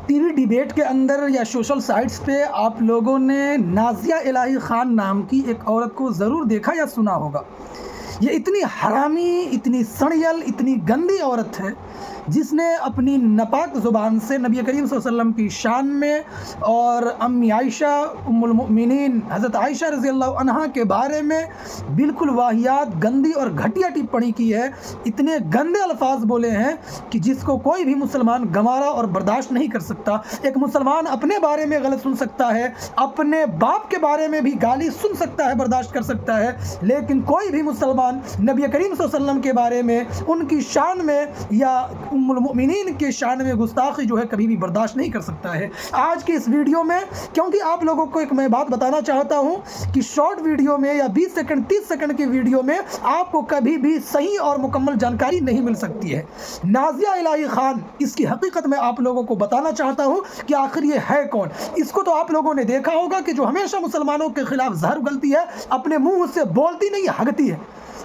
TV debate के अंदर या सोशल साइट्स पे आप लोगों ने नाज़िया इलाही ख़ान नाम की एक औरत को ज़रूर देखा या सुना होगा। ये इतनी हरामी, इतनी सड़ियल, इतनी गंदी औरत है जिसने अपनी नापाक ज़ुबान से नबी करीम सल्लल्लाहु अलैहि वसल्लम की शान में और अम्मी आयशा उम्मुल मोमिनीन हज़रत आयशा रज़ियल्लाहु अन्हा के बारे में बिल्कुल वाहियात, गंदी और घटिया टिप्पणी की है। इतने गंदे अल्फाज बोले हैं कि जिसको कोई भी मुसलमान गंवारा और बर्दाश्त नहीं कर सकता। एक मुसलमान अपने बारे में गलत सुन सकता है, अपने बाप के बारे में भी गाली सुन सकता है, बर्दाश्त कर सकता है, लेकिन कोई भी मुसलमान नबी करीम सल्लल्लाहु अलैहि वसल्लम के बारे में, उनकी शान में या उम्मुल मोमिनीन के शान में गुस्ताखी जो है कभी भी बर्दाश्त नहीं कर सकता है। आज की इस वीडियो में, क्योंकि आप लोगों को एक मैं बात बताना चाहता हूं कि शॉर्ट वीडियो में या 20 सेकंड 30 सेकंड की वीडियो में आपको कभी भी सही और मुकम्मल जानकारी नहीं मिल सकती है। नाज़िया इलाही ख़ान, इसकी हकीकत में आप लोगों को बताना चाहता हूं कि आखिर ये है कौन। इसको तो आप लोगों ने देखा होगा कि जो हमेशा मुसलमानों के खिलाफ जहर उगलती है, अपने मुंह से बोलती नहीं, हगती है।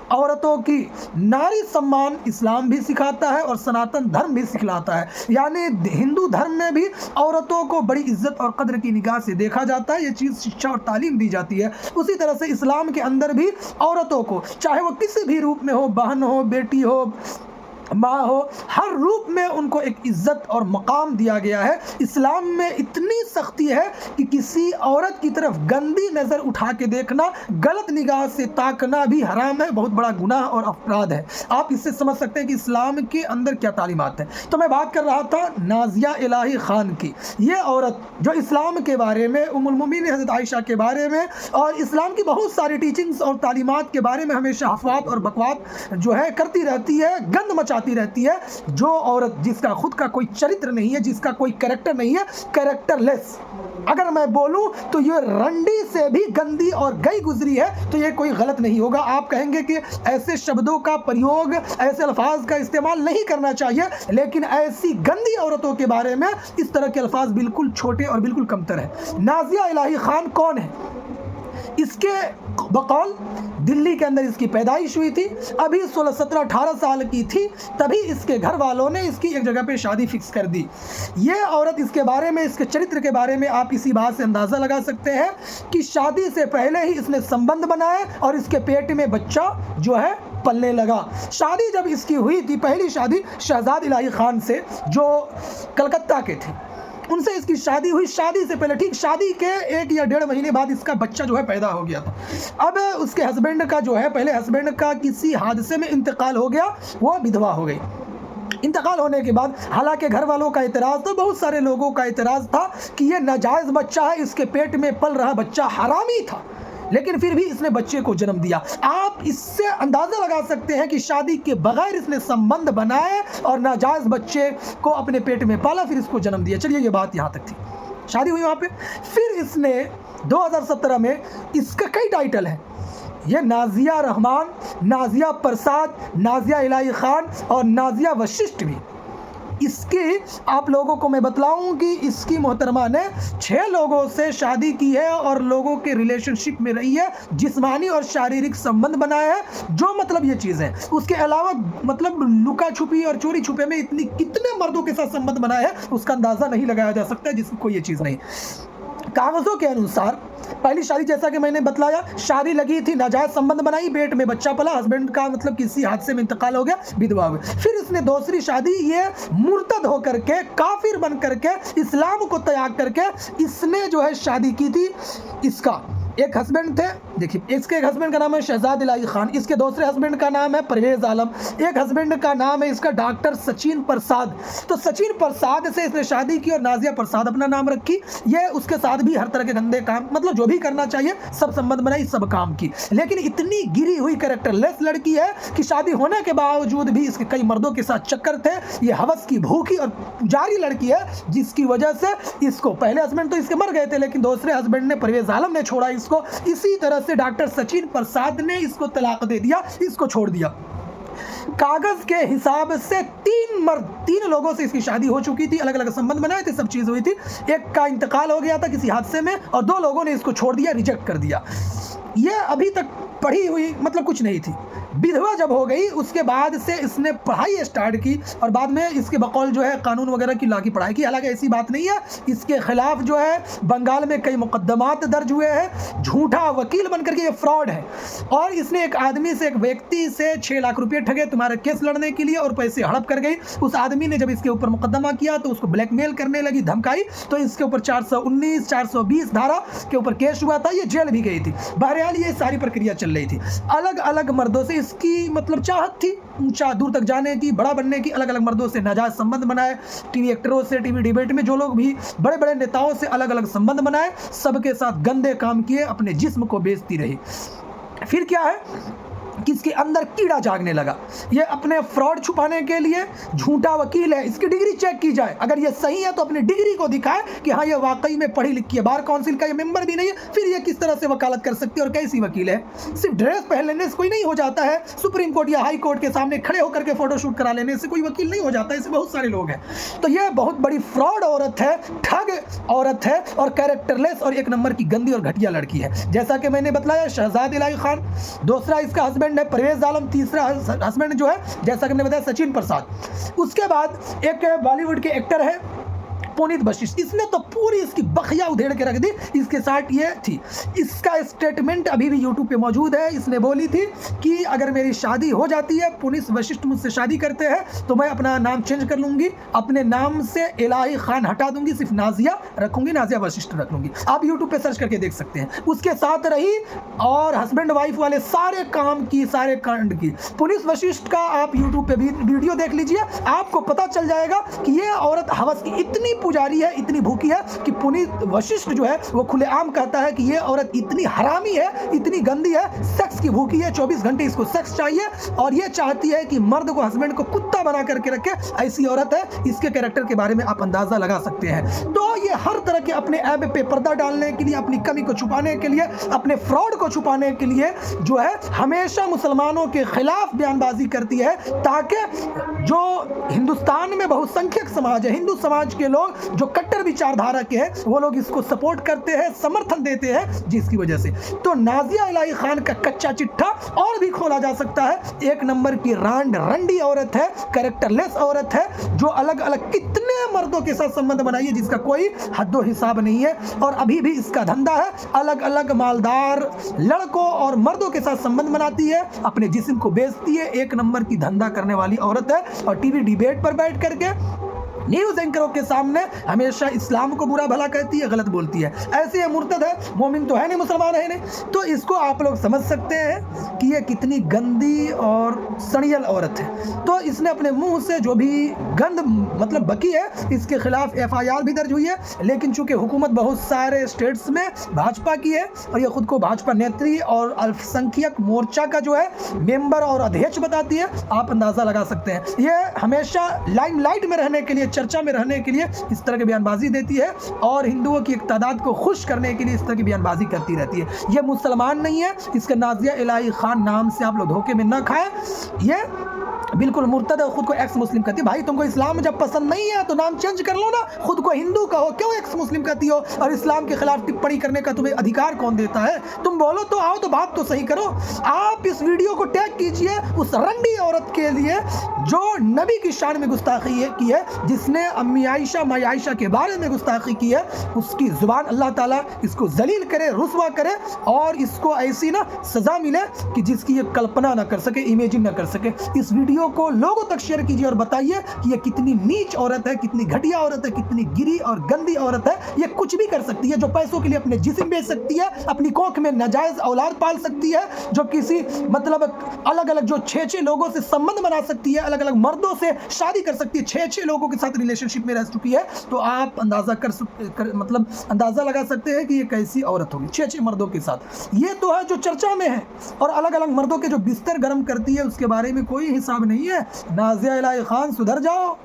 औरतों की नारी सम्मान इस्लाम भी सिखाता है और सनातन धर्म भी सिखलाता है, यानी हिंदू धर्म में भी औरतों को बड़ी इज्जत और कद्र की निगाह से देखा जाता है। ये चीज़ शिक्षा और तालीम दी जाती है। उसी तरह से इस्लाम के अंदर भी औरतों को, चाहे वो किसी भी रूप में हो, बहन हो, बेटी हो, माँ हो, हर रूप में उनको एक इज़्ज़त और मकाम दिया गया है। इस्लाम में इतनी सख्ती है कि किसी औरत की तरफ गंदी नज़र उठा के देखना, गलत निगाह से ताकना भी हराम है, बहुत बड़ा गुनाह और अपराध है। आप इससे समझ सकते हैं कि इस्लाम के अंदर क्या तालीमात है। तो मैं बात कर रहा था नाज़िया इलाही ख़ान की। ये औरत जो इस्लाम के बारे में, उम्मुल मोमिनीन हज़रत आयशा के बारे में और इस्लाम की बहुत सारी टीचिंग्स और तालीमात के बारे में हमेशा अफवाह और बकवास जो है करती रहती है, गंद मचा रहती है। जो औरत जिसका खुद का कोई चरित्र नहीं है, जिसका कोई कैरेक्टर नहीं है, कैरेक्टरलेस अगर मैं बोलूं तो ये रंडी से भी गंदी और गई गुजरी है, तो ये कोई गलत नहीं होगा। आप कहेंगे कि ऐसे शब्दों का प्रयोग, ऐसे अल्फाज का इस्तेमाल नहीं करना चाहिए, लेकिन ऐसी गंदी औरतों के बारे में इस तरह के अल्फाज बिल्कुल छोटे और बिल्कुल कमतर है। नाज़िया इलाही ख़ान कौन है? इसके बकौल दिल्ली के अंदर इसकी पैदाइश हुई थी। अभी 16, 17, 18 साल की थी, तभी इसके घर वालों ने इसकी एक जगह पे शादी फिक्स कर दी। ये औरत, इसके बारे में, इसके चरित्र के बारे में आप इसी बात से अंदाज़ा लगा सकते हैं कि शादी से पहले ही इसने संबंध बनाए और इसके पेट में बच्चा जो है पलने लगा। शादी जब इसकी हुई थी, पहली शादी शहजाद इलाही ख़ान से जो कलकत्ता के थे, उनसे इसकी शादी हुई। शादी से पहले, ठीक शादी के 1 या 1.5 महीने बाद इसका बच्चा जो है पैदा हो गया था। अब उसके हस्बैंड का जो है, पहले हस्बैंड का किसी हादसे में इंतकाल हो गया, वो विधवा हो गई। इंतकाल होने के बाद हालांकि घर वालों का इतराज़ था, बहुत सारे लोगों का इतराज़ था कि ये नाजायज़ बच्चा है, इसके पेट में पल रहा बच्चा हरामी था, लेकिन फिर भी इसने बच्चे को जन्म दिया। आप इससे अंदाज़ा लगा सकते हैं कि शादी के बगैर इसने संबंध बनाए और नाजायज़ बच्चे को अपने पेट में पाला, फिर इसको जन्म दिया। चलिए, ये बात यहाँ तक थी, शादी हुई वहाँ पे। फिर इसने 2017 में, इसका कई टाइटल हैं, ये नाज़िया रहमान, नाज़िया प्रसाद, नाज़िया इलाही ख़ान और नाज़िया वशिष्ठ भी। इसकी आप लोगों को मैं बतलाऊं कि इसकी मोहतरमा ने 6 लोगों से शादी की है और लोगों के रिलेशनशिप में रही है, जिस्मानी और शारीरिक संबंध बनाए हैं। जो मतलब ये चीज़ है, उसके अलावा मतलब लुका छुपी और चोरी छुपे में इतनी कितने मर्दों के साथ संबंध बनाए हैं, उसका अंदाज़ा नहीं लगाया जा सकता, जिसको ये चीज़ नहीं। कागज़ों के अनुसार पहली शादी, जैसा कि मैंने बतलाया, शादी लगी थी, नाजायज़ संबंध बनाई, पेट में बच्चा पला, हस्बैंड का मतलब किसी हादसे में इंतकाल हो गया, विधवा हो गई। फिर इसने दूसरी शादी, ये मुर्तद होकर के, काफिर बन करके, इस्लाम को त्याग करके इसने जो है शादी की थी। इसका एक हस्बैंड थे, देखिए इसके एक हस्बैंड का नाम है शहजाद इलाही ख़ान, इसके दूसरे हस्बैंड का नाम है परवेज़ आलम, एक हस्बैंड का नाम है इसका डॉक्टर सचिन प्रसाद। तो सचिन प्रसाद से इसने शादी की और नाज़िया प्रसाद अपना नाम रखी। ये उसके साथ भी हर तरह के गंदे काम, मतलब जो भी करना चाहिए सब संबंध बनाई, सब काम की, लेकिन इतनी गिरी हुई कैरेक्टरलेस लड़की है कि शादी होने के बावजूद भी इसके कई मर्दों के साथ चक्कर थे। ये हवस की भूखी और पुजारी लड़की है, जिसकी वजह से इसको, पहले हस्बैंड तो इसके मर गए थे, लेकिन दूसरे हस्बैंड ने, परवेज़ आलम ने छोड़ा इसको। इसी तरह से डॉक्टर सचिन प्रसाद ने इसको तलाक दे दिया, इसको छोड़ दिया। कागज के हिसाब से 3 लोगों से इसकी शादी हो चुकी थी, अलग अलग संबंध बनाए थे, सब चीज़ हुई थी। एक का इंतकाल हो गया था किसी हादसे में और 2 लोगों ने इसको छोड़ दिया, रिजेक्ट कर दिया। ये अभी तक पढ़ी हुई मतलब कुछ नहीं थी। विधवा जब हो गई उसके बाद से इसने पढ़ाई स्टार्ट की और बाद में इसके बकौल जो है कानून वगैरह की लॉ की पढ़ाई की। हालांकि ऐसी बात नहीं है, इसके खिलाफ जो है बंगाल में कई मुकदमात दर्ज हुए हैं, झूठा वकील बनकर के ये फ्रॉड है। और इसने एक आदमी से, एक व्यक्ति से 6 लाख रुपए ठगे तुम्हारा केस लड़ने के लिए और पैसे हड़प कर गई। उस आदमी ने जब इसके ऊपर मुकदमा किया तो उसको ब्लैकमेल करने लगी, धमकाई, तो इसके ऊपर 419 420 धारा के ऊपर केस हुआ था, ये जेल भी गई थी। बहरहाल ये सारी प्रक्रिया चल रही थी। अलग अलग मर्दों से इसकी मतलब चाहत थी ऊंचा दूर तक जाने की, बड़ा बनने की। अलग अलग मर्दों से नाजायज संबंध बनाए, टीवी एक्टरों से, टीवी डिबेट में जो लोग भी बड़े बड़े नेताओं से अलग अलग संबंध बनाए, सबके साथ गंदे काम किए, अपने जिस्म को बेचती रही। फिर क्या है कि इसके अंदर कीड़ा जागने लगा। ये अपने फ्रॉड छुपाने के लिए झूठा वकील है, इसकी डिग्री चेक की जाए, अगर ये सही है तो अपनी डिग्री को दिखाए कि हाँ ये वाकई में पढ़ी लिखी है, बार काउंसिल का ये मेंबर भी नहीं है, फिर ये किस तरह से वकालत कर सकती है और कैसी वकील है। सिर्फ ड्रेस पहन लेने से कोई नहीं हो जाता है, सुप्रीम कोर्ट या हाई कोर्ट के सामने खड़े होकर के फोटोशूट करा लेने से कोई वकील नहीं हो जाता है, ऐसे बहुत सारे लोग हैं। तो ये बहुत बड़ी फ्रॉड औरत है, ठग औरत है और कैरेक्टरलेस और एक नंबर की गंदी और घटिया लड़की है। जैसा कि मैंने बताया, शहजाद इलाही खान, दूसरा इसका हस्बैंड है परवेज आलम, तीसरा हस्बैंड जो है जैसा कि मैंने बताया सचिन प्रसाद। उसके बाद एक बॉलीवुड के एक्टर है पुनीत वशिष्ठ, इसने तो पूरी इसकी बखिया उधेड़ के रख दी। इसके साथ ये थी, इसका स्टेटमेंट अभी भी यूट्यूब पे मौजूद है। इसने बोली थी कि अगर मेरी शादी हो जाती है, पुनीत वशिष्ठ मुझसे शादी करते हैं तो मैं अपना नाम चेंज कर लूँगी, अपने नाम से इलाही खान हटा दूंगी, सिर्फ नाजिया रखूँगी, नाजिया वशिष्ठ रख लूँगी। आप यूट्यूब पे सर्च करके देख सकते हैं। उसके साथ रही और हस्बैंड वाइफ वाले सारे काम की, सारे कांड की। पुनीत वशिष्ठ का आप यूट्यूब पे भी वीडियो देख लीजिए, आपको पता चल जाएगा कि ये औरत हवस की इतनी पुजारी है, इतनी भूखी है कि पुनीत वशिष्ठ जो है वो खुलेआम कहता है कि ये औरत इतनी हरामी है, इतनी गंदी है, सेक्स की भूखी है, 24 घंटे इसको सेक्स चाहिए और ये चाहती है कि मर्द को, हस्बैंड को कुत्ता बना करके रखे। ऐसी औरत है। इसके कैरेक्टर के बारे में आप अंदाजा लगा सकते हैं। तो ये हर तरह के अपने ऐब पे पर्दा डालने के लिए, अपनी कमी को छुपाने के लिए, अपने फ्रॉड को छुपाने के लिए जो है हमेशा मुसलमानों के खिलाफ बयानबाजी करती है, ताकि जो हिंदुस्तान में बहुसंख्यक समाज है, हिंदू समाज के लोग जो कट्टर विचारधारा के हैं, वो लोग इसको सपोर्ट करते हैं, समर्थन देते हैं, जिसकी वजह से तो नाजिया इलाही खान का कच्चा चिट्ठा और भी खोला जा सकता है। एक नंबर की रंडी औरत है, कैरेक्टरलेस औरत है, जो अलग अलग कितने मर्दों के साथ संबंध बनाई है जिसका कोई हद्दो हिसाब नहीं है। और अभी भी इसका धंधा है, अलग अलग मालदार लड़कों और मर्दों के साथ संबंध बनाती है, अपने जिस्म को बेचती है। एक नंबर की धंधा करने वाली औरत है और टीवी डिबेट पर बैठ करके न्यूज़ एंकरों के सामने हमेशा इस्लाम को बुरा भला कहती है, गलत बोलती है। ऐसे ये मुर्तद है, मोमिन तो है नहीं, मुसलमान है नहीं। तो इसको आप लोग समझ सकते हैं कि ये कितनी गंदी और सड़ियल औरत है। तो इसने अपने मुंह से जो भी गंद मतलब बकी है, इसके खिलाफ FIR भी दर्ज हुई है। लेकिन चूंकि हुकूमत बहुत सारे स्टेट्स में भाजपा की है और ये खुद को भाजपा नेत्री और अल्पसंख्यक मोर्चा का जो है मेंबर और अध्यक्ष बताती है, आप अंदाज़ा लगा सकते हैं। ये हमेशा लाइमलाइट में रहने के लिए, चर्चा में रहने के लिए इस तरह की बयानबाजी देती है और हिंदुओं की एक तादाद को खुश करने के लिए इस तरह की बयानबाजी करती रहती है। ये मुसलमान नहीं है, इसका नाजिया इलाही खान नाम से आप लोग धोखे में न खाएं। ये बिल्कुल मुर्तद है, खुद को एक्स मुस्लिम कहती है। भाई तुमको इस्लाम जब पसंद नहीं है तो नाम चेंज कर लो ना, खुद को हिंदू कहो, क्यों एक्स मुस्लिम कहती हो? और इस्लाम के खिलाफ टिप्पणी करने का तुम्हें अधिकार कौन देता है? तुम बोलो तो आओ, तो बात तो सही करो। आप इस वीडियो को टैग कीजिए उस रंडी औरत के लिए जो नबी की शान में गुस्ताखी की है, जिसने अम्मी आयशा, माई आयशा के बारे में गुस्ताखी की है। उसकी जुबान अल्लाह ताला इसको जलील करे, रुसवा करे और इसको ऐसी ना सजा मिले कि जिसकी ये कल्पना ना कर सके, इमेजिन ना कर सके। इस वीडियो को लोगों तक शेयर कीजिए और बताइए कि ये कितनी नीच औरत है, कितनी घटिया औरत है, कितनी गिरी और गंदी औरत है। ये कुछ भी कर सकती है, जो पैसों के लिए अपने जिस्म बेच सकती है, अपनी कोख में नाजायज औलाद पाल सकती है, जो किसी मतलब अलग अलग जो 6 लोगों से संबंध बना सकती है, अलग अलग मर्दों से शादी कर सकती है, 6 लोगों के साथ रिलेशनशिप में रह चुकी है। तो आप अंदाजा मतलब अंदाजा लगा सकते हैं कि ये कैसी औरत होगी 6 मर्दों के साथ। ये तो है जो चर्चा में है, और अलग अलग मर्दों के जो बिस्तर गर्म करती है उसके बारे में कोई हिसाब नहीं है। नाजिया इलाही खान सुधर जाओ।